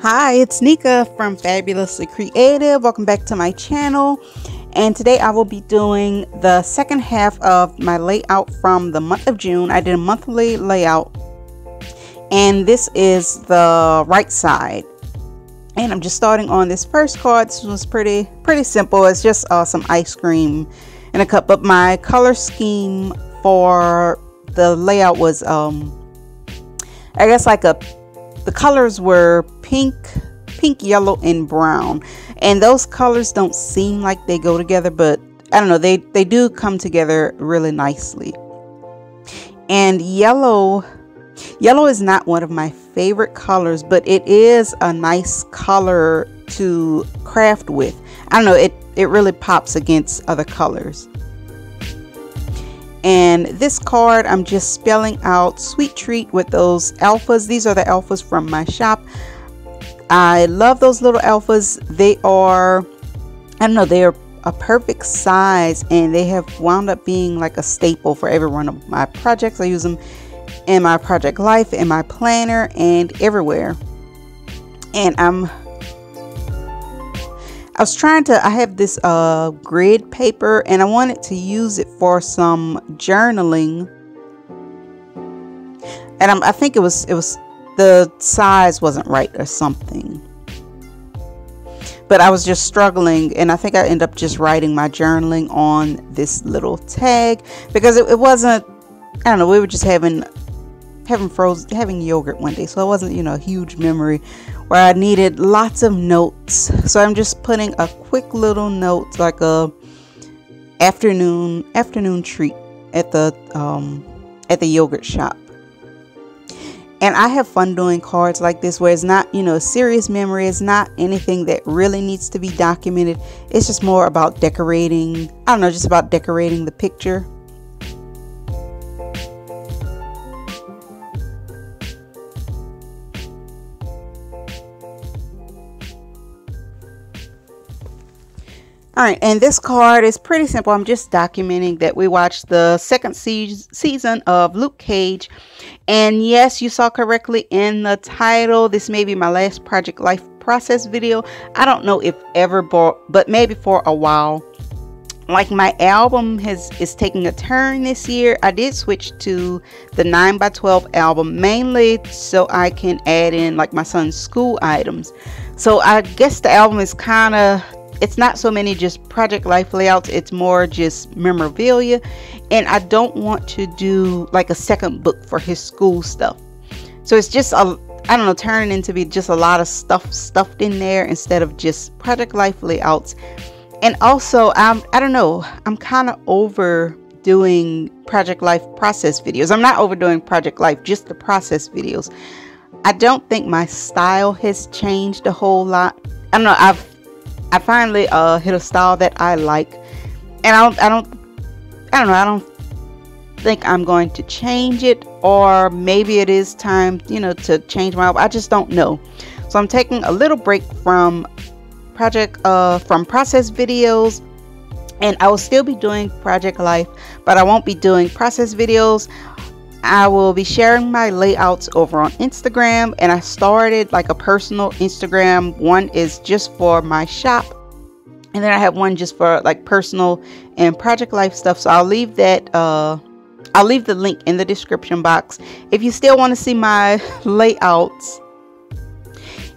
Hi, it's Nika from Fabulously Creative. Welcome back to my channel. And today I will be doing the second half of my layout from the month of June. I did a monthly layout, and this is the right side. And I'm just starting on this first card. This was pretty simple. It's just some ice cream in a cup. But my color scheme for the layout was, I guess the colors were pink, yellow, and brown. And those colors don't seem like they go together, but I don't know, they do come together really nicely. And yellow is not one of my favorite colors, but it is a nice color to craft with. I don't know, it really pops against other colors. And this card, I'm just spelling out Sweet Treat with those alphas. These are the alphas from my shop. I love those little alphas. They are, I don't know, they're a perfect size, and they have wound up being like a staple for every one of my projects. I use them in my project life, in my planner, and everywhere. And I have this grid paper, and I wanted to use it for some journaling. And I think it was the size wasn't right or something. But I was just struggling, and I think I ended up just writing my journaling on this little tag because it wasn't, I don't know, we were just having yogurt one day, so it wasn't, you know, a huge memory where I needed lots of notes. So I'm just putting a quick little note, like a afternoon treat at the yogurt shop. And I have fun doing cards like this where it's not, you know, a serious memory. It's not anything that really needs to be documented. It's just more about decorating, I don't know, just about decorating the picture. Alright, and this card is pretty simple. I'm just documenting that we watched the second season of Luke Cage. And yes, you saw correctly in the title, this may be my last Project Life process video. I don't know if ever, but maybe for a while. Like, my album is taking a turn this year. I did switch to the 9x12 album, mainly so I can add in like my son's school items. So I guess the album is kind of, it's not so many just Project Life layouts, it's more just memorabilia. And I don't want to do like a second book for his school stuff. So it's just I don't know, turning into be just a lot of stuff stuffed in there instead of just Project Life layouts. And also, I don't know, I'm kind of overdoing Project Life process videos. I'm not overdoing Project Life, just the process videos. I don't think my style has changed a whole lot. I don't know, I finally hit a style that I like, and I don't think I'm going to change it, or maybe it is time, you know, to change my, I just don't know. So I'm taking a little break from process videos, and I will still be doing Project Life, but I won't be doing process videos. I will be sharing my layouts over on Instagram, and I started like a personal Instagram. One is just for my shop, and then I have one just for like personal and Project Life stuff. So I'll leave that, I'll leave the link in the description box if you still want to see my layouts.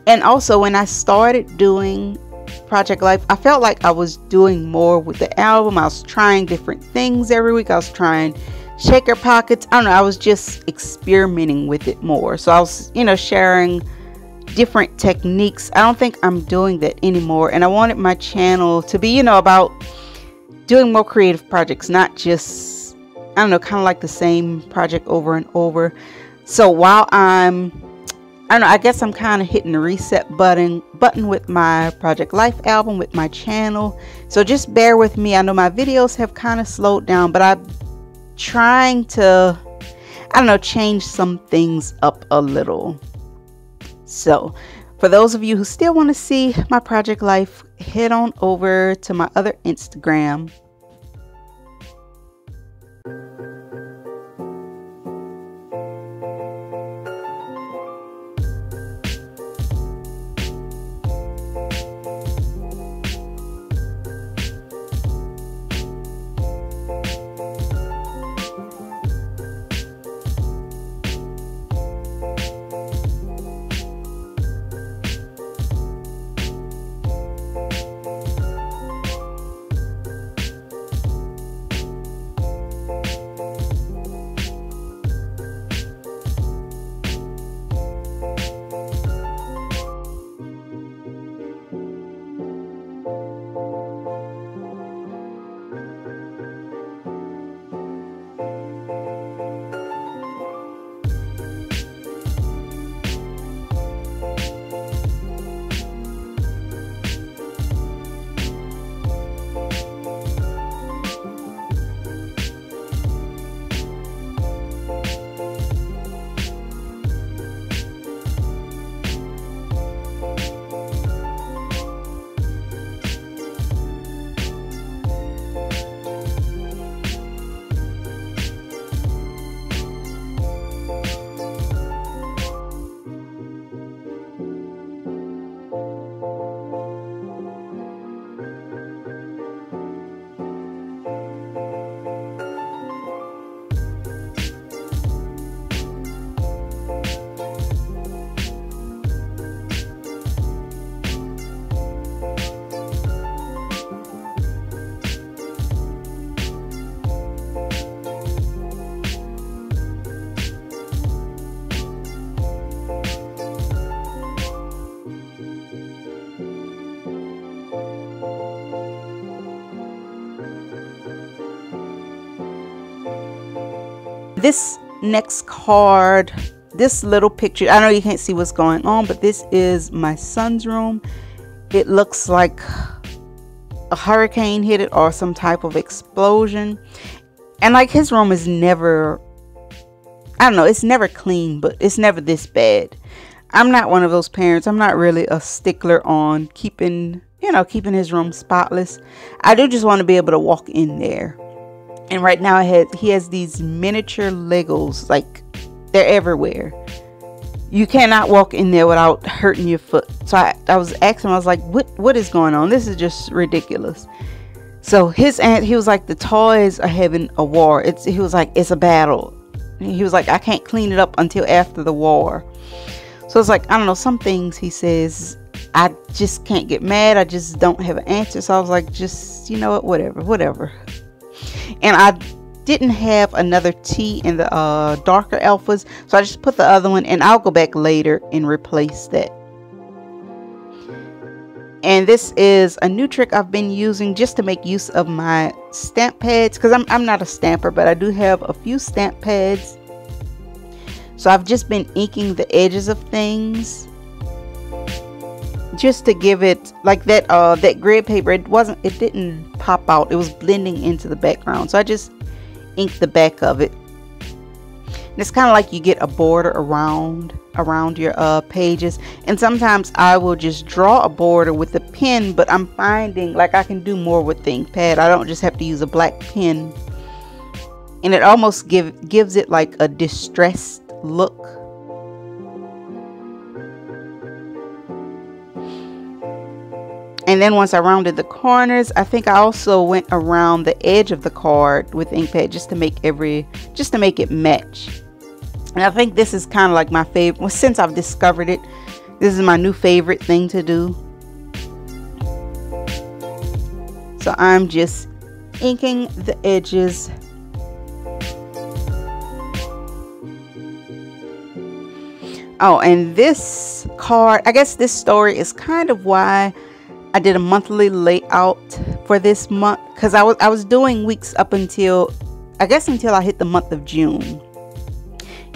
And also, when I started doing Project Life, I felt like I was doing more with the album. I was trying different things every week. I was trying shaker pockets. I don't know, I was just experimenting with it more. So I was, you know, sharing different techniques. I don't think I'm doing that anymore. And I wanted my channel to be, you know, about doing more creative projects, not just, I don't know, kind of like the same project over and over. So while I don't know, I guess I'm kind of hitting the reset button with my Project Life album, with my channel. So just bear with me. I know my videos have kind of slowed down, but I'm trying to, I don't know, change some things up a little. So for those of you who still want to see my Project Life, head on over to my other Instagram. this next card, this little picture, I know you can't see what's going on, but this is my son's room. It looks like a hurricane hit it or some type of explosion. And like his room is never, I don't know, it's never clean, but it's never this bad. I'm not one of those parents. I'm not really a stickler on keeping his room spotless. I do just want to be able to walk in there. And right now he has these miniature Legos, like they're everywhere. You cannot walk in there without hurting your foot. So I was asking him, I was like, what is going on? This is just ridiculous. So his aunt, he was like, the toys are having a war. He was like, it's a battle. He was like, I can't clean it up until after the war. So it's like, I don't know, some things he says, I just can't get mad. I just don't have an answer. So I was like, just, you know what, whatever. And I didn't have another tea in the darker alphas, so I just put the other one, and I'll go back later and replace that. And this is a new trick I've been using just to make use of my stamp pads, because I'm not a stamper, but I do have a few stamp pads. So I've just been inking the edges of things just to give it like that. That grid paper, it didn't pop out. It was blending into the background, so I just inked the back of it. And it's kind of like you get a border around your pages. And sometimes I will just draw a border with a pen, but I'm finding like I can do more with the ink pad. I don't just have to use a black pen, and it almost gives it like a distressed look. And then once I rounded the corners, I think I also went around the edge of the card with ink pad just to make it match. And I think this is kind of like my favorite. Well, since I've discovered it, this is my new favorite thing to do. So I'm just inking the edges. Oh, and this card, I guess this story is kind of why I did a monthly layout for this month, because I was doing weeks up until I hit the month of June.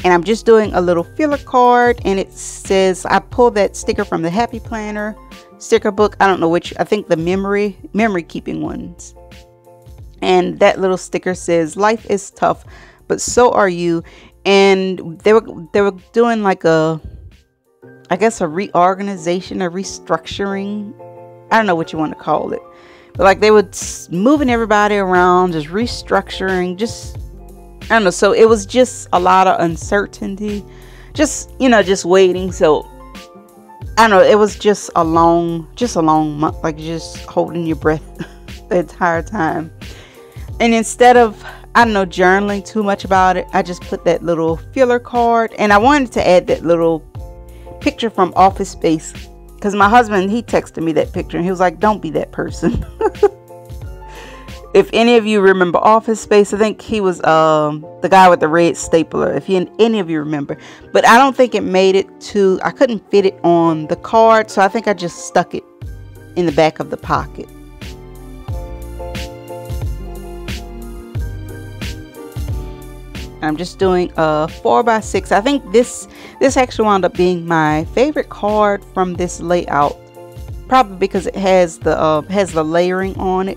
And I'm just doing a little filler card, and it says, I pulled that sticker from the Happy Planner sticker book. I don't know which, I think the memory keeping ones. And that little sticker says, life is tough, but so are you. And they were doing like a reorganization, a restructuring. I don't know what you want to call it, but like they were moving everybody around, just restructuring, just, I don't know. So it was just a lot of uncertainty, just waiting. So I don't know, it was just a long month, like just holding your breath the entire time. And instead of, I don't know, journaling too much about it, I just put that little filler card. And I wanted to add that little picture from Office Space, because my husband, he texted me that picture and he was like, don't be that person. If any of you remember Office Space, I think he was the guy with the red stapler, if any of you remember. But I don't think it made it to, I couldn't fit it on the card, so I think I just stuck it in the back of the pocket. I'm just doing a 4x6. I think this actually wound up being my favorite card from this layout, probably because it has the layering on it.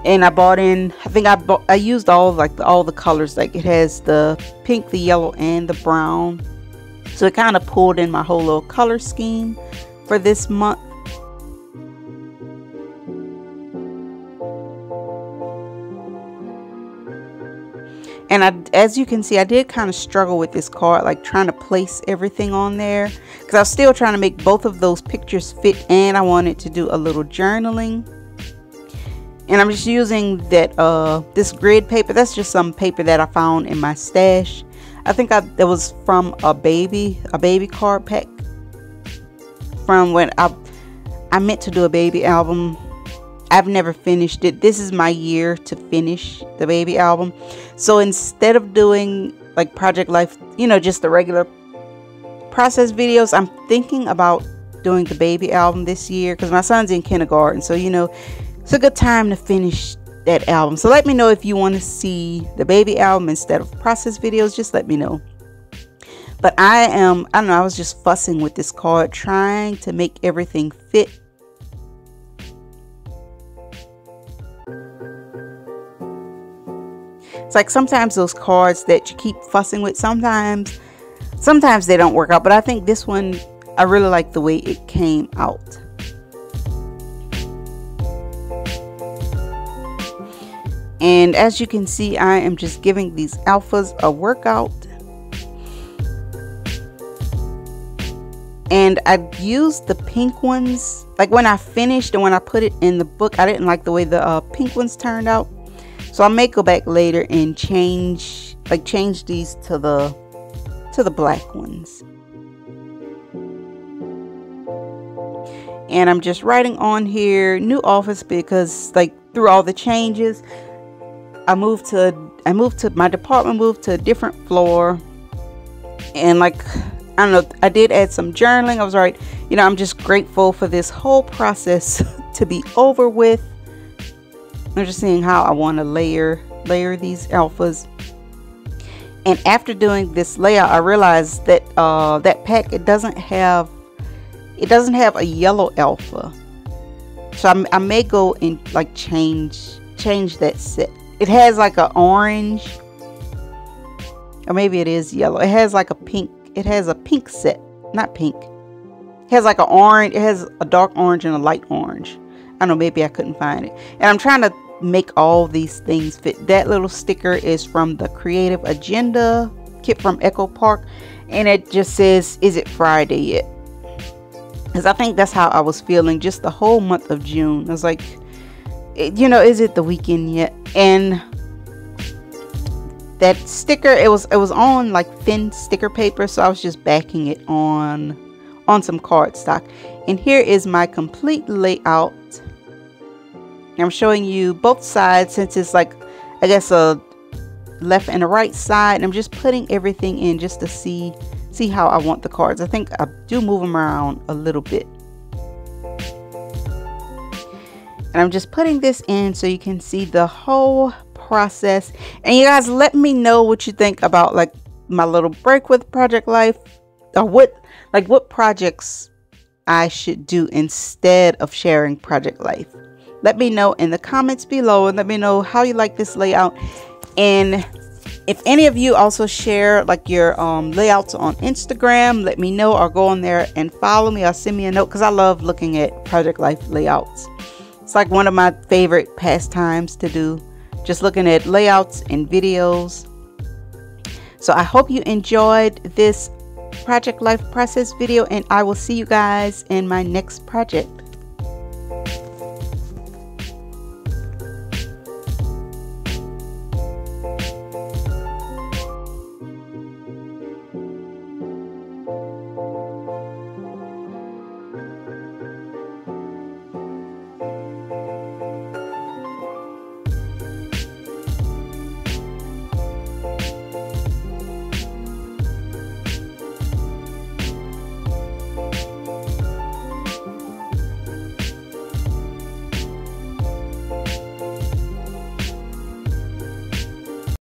And I bought in, I used all the colors. Like it has the pink, the yellow, and the brown, so it kind of pulled in my whole little color scheme for this month. And as you can see, I did kind of struggle with this card, like trying to place everything on there, because I was still trying to make both of those pictures fit, and I wanted to do a little journaling. And I'm just using that this grid paper. That's just some paper that I found in my stash. I think that was from a baby card pack from when I meant to do a baby album. I've never finished it. This is my year to finish the baby album. So instead of doing like Project Life, just the regular process videos, I'm thinking about doing the baby album this year, because my son's in kindergarten. So, it's a good time to finish that album. So let me know if you want to see the baby album instead of process videos. Just let me know. But I don't know, I was just fussing with this card, trying to make everything fit. It's like sometimes those cards that you keep fussing with, sometimes they don't work out. But I think this one, I really like the way it came out. And as you can see, I am just giving these alphas a workout. And I used the pink ones. Like when I finished and when I put it in the book, I didn't like the way the pink ones turned out. So I may go back later and change these to the black ones. And I'm just writing on here new office because like through all the changes, my department moved to a different floor. And like, I don't know, I did add some journaling. I was right, you know, I'm just grateful for this whole process to be over with. I'm just seeing how I want to layer these alphas. And after doing this layout, I realized that that pack, it doesn't have a yellow alpha. So I may go and like change that set. It has like an orange, or maybe it is yellow. It has like a pink. It has a pink set, not pink. It has like an orange. It has a dark orange and a light orange. I don't know, maybe I couldn't find it. And I'm trying to make all these things fit. That little sticker is from the Creative Agenda kit from Echo Park. And it just says, is it Friday yet? Because I think that's how I was feeling just the whole month of June. I was like, you know, is it the weekend yet? And that sticker, it was on like thin sticker paper. So I was just backing it on some cardstock. And here is my complete layout. I'm showing you both sides since it's like, I guess, a left and a right side. I'm just putting everything in just to see how I want the cards. I think I do move them around a little bit. And I'm just putting this in so you can see the whole process. And you guys, let me know what you think about like my little break with Project Life, or what projects I should do instead of sharing Project Life. Let me know in the comments below, and let me know how you like this layout. And if any of you also share like your layouts on Instagram, let me know, or go on there and follow me or send me a note, because I love looking at Project Life layouts. It's like one of my favorite pastimes to do, just looking at layouts and videos. So I hope you enjoyed this Project Life process video, and I will see you guys in my next project.